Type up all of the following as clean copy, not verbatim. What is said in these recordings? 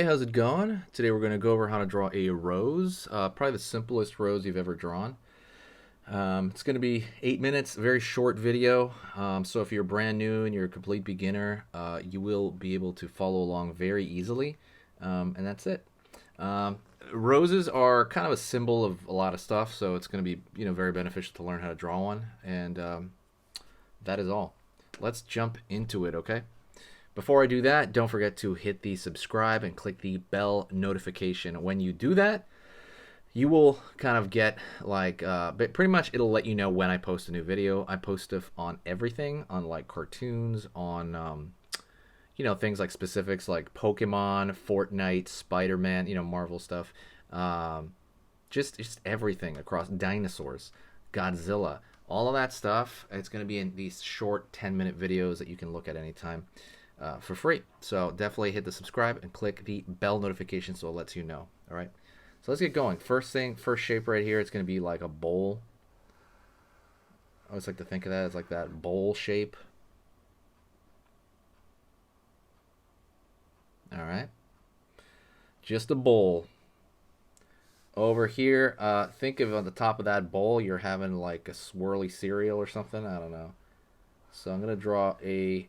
how's it going? Today we're going to go over how to draw a rose, probably the simplest rose you've ever drawn. It's going to be 8 minutes, very short video. So if you're brand new and you're a complete beginner, you will be able to follow along very easily. And that's it. Roses are kind of a symbol of a lot of stuff, so it's going to be very beneficial to learn how to draw one. And that is all. Let's jump into it, okay? Before I do that, don't forget to hit the subscribe and click the bell notification. When you do that, you will kind of get like, but pretty much it'll let you know when I post a new video. I post stuff on everything, on like cartoons, on, things like specifics like Pokemon, Fortnite, Spider-Man, Marvel stuff. Just everything across dinosaurs, Godzilla, all of that stuff. It's going to be in these short 10-minute videos that you can look at anytime. For free. So definitely hit the subscribe and click the bell notification so it lets you know. All right. So let's get going. First shape right here, it's going to be like a bowl. I always like to think of that as like that bowl shape. All right. Just a bowl. Over here, think of on the top of that bowl, you're having like a swirly cereal or something. I don't know. So I'm going to draw a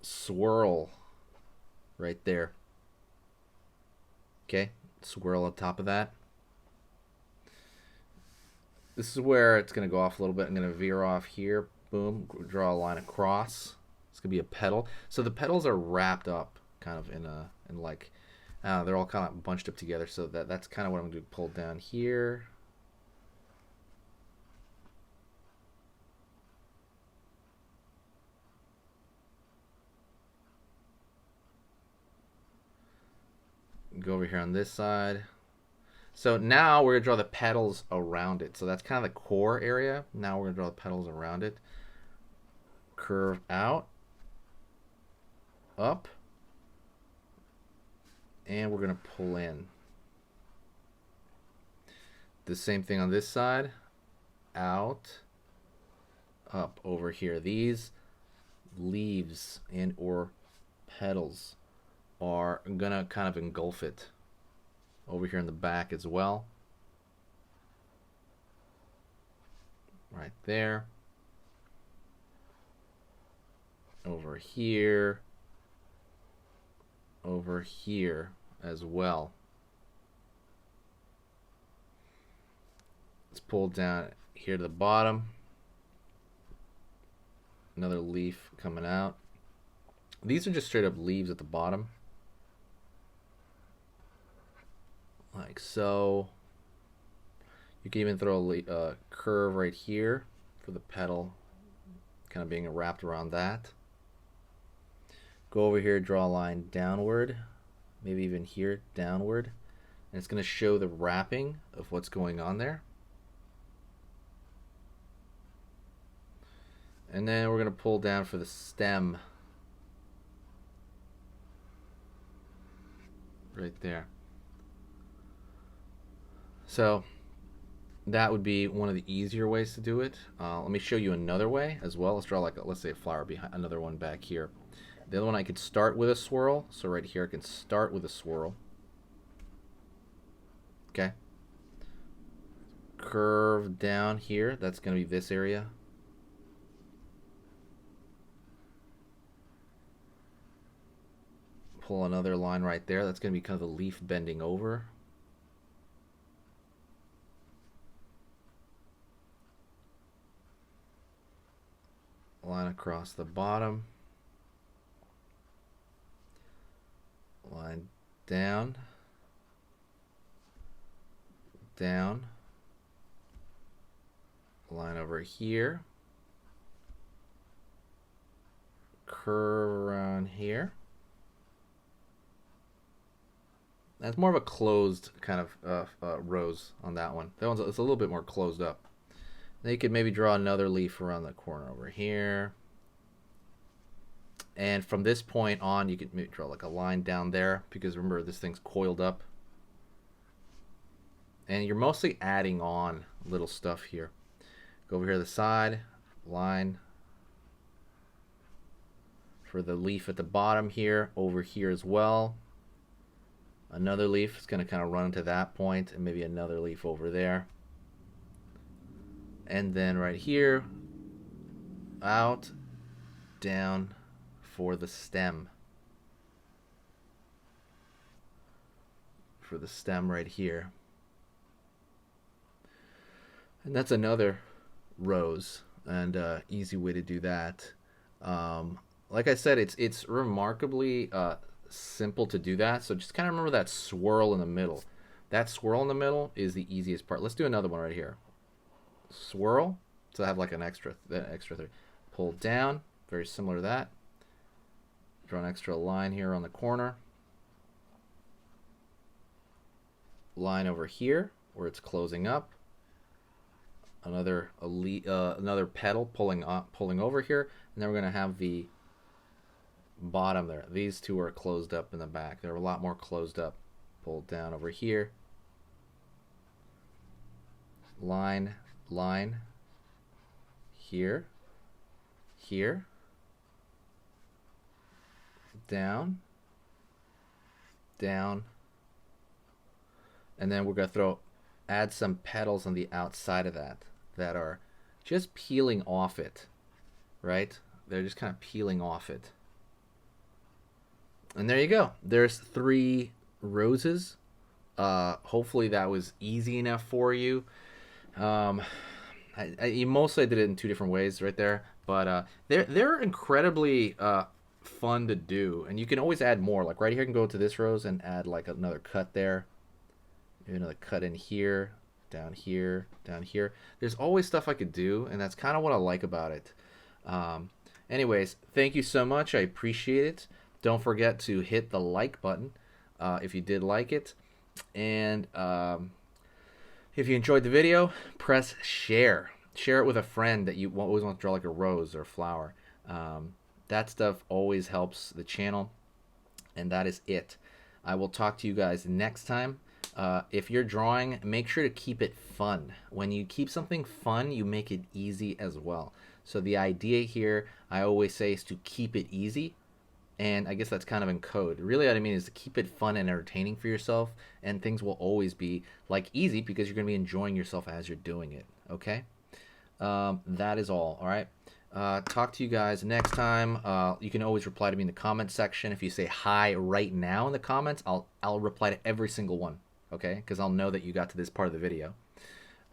swirl right there. Okay, swirl on top of that. This is where it's going to go off a little bit. I'm going to veer off here. Boom, draw a line across. It's going to be a petal. So the petals are wrapped up kind of in like, they're all kind of bunched up together. So that's kind of what I'm going to pull down here. Go over here on this side. So now we're going to draw the petals around it. So that's kind of the core area. Now we're going to draw the petals around it. Curve out. Up. And we're going to pull in. The same thing on this side. Out. Up over here. These leaves and or petals are gonna kind of engulf it over here in the back as well. Right there. Over here. Over here as well. Let's pull down here to the bottom. Another leaf coming out. These are just straight up leaves at the bottom. Like so. You can even throw a curve right here for the petal, kind of being wrapped around that. Go over here, draw a line downward, maybe even here, downward. And it's going to show the wrapping of what's going on there. And then we're going to pull down for the stem. Right there. So that would be one of the easier ways to do it. Let me show you another way as well. Let's draw like let's say a flower behind, another one back here. The other one I could start with a swirl. So right here I can start with a swirl. Okay. Curve down here. That's going to be this area. Pull another line right there. That's going to be kind of the leaf bending over. Line across the bottom. Line down. Down. Line over here. Curve around here. That's more of a closed kind of rose on that one. That one's it's a little bit more closed up. Then you could maybe draw another leaf around the corner over here. And from this point on, you could maybe draw like a line down there because remember this thing's coiled up. And you're mostly adding on little stuff here. Go over here to the side, line, for the leaf at the bottom here, over here as well. Another leaf is going to kind of run to that point, and maybe another leaf over there. And then right here, out, down for the stem. For the stem right here. And that's another rose, and easy way to do that. Like I said, it's remarkably simple to do that. So just kind of remember that swirl in the middle. That swirl in the middle is the easiest part. Let's do another one right here. Swirl. So I have like an extra three. Pull down. Very similar to that. Draw an extra line here on the corner. Line over here where it's closing up. Another petal pulling over here, and then we're going to have the bottom there. These two are closed up in the back. They're a lot more closed up. Pull down over here. Line, here, here, down, down, and then we're going to add some petals on the outside of that are just peeling off it, right? They're just kind of peeling off it. And there you go. There's 3 roses. Hopefully that was easy enough for you. Mostly I did it in 2 different ways right there, but they're incredibly fun to do, and you can always add more. Like right here, I can go to this rose and add like another cut there. Another cut in here, down here, down here. There's always stuff I could do, and that's kind of what I like about it. Anyways, thank you so much. I appreciate it. Don't forget to hit the like button if you did like it. And if you enjoyed the video, press share. Share it with a friend that you always want to draw like a rose or a flower. That stuff always helps the channel. And that is it. I will talk to you guys next time. If you're drawing, make sure to keep it fun. When you keep something fun, you make it easy as well. So the idea here, I always say, is to keep it easy. And I guess that's kind of in code. Really what I mean is to keep it fun and entertaining for yourself. And things will always be like easy because you're going to be enjoying yourself as you're doing it. Okay? That is all. All right? Talk to you guys next time. You can always reply to me in the comment section. If you say hi right now in the comments, I'll reply to every single one. Okay, because I'll know that you got to this part of the video.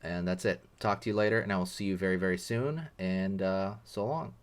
And that's it. Talk to you later, and I will see you very, very soon. And so long.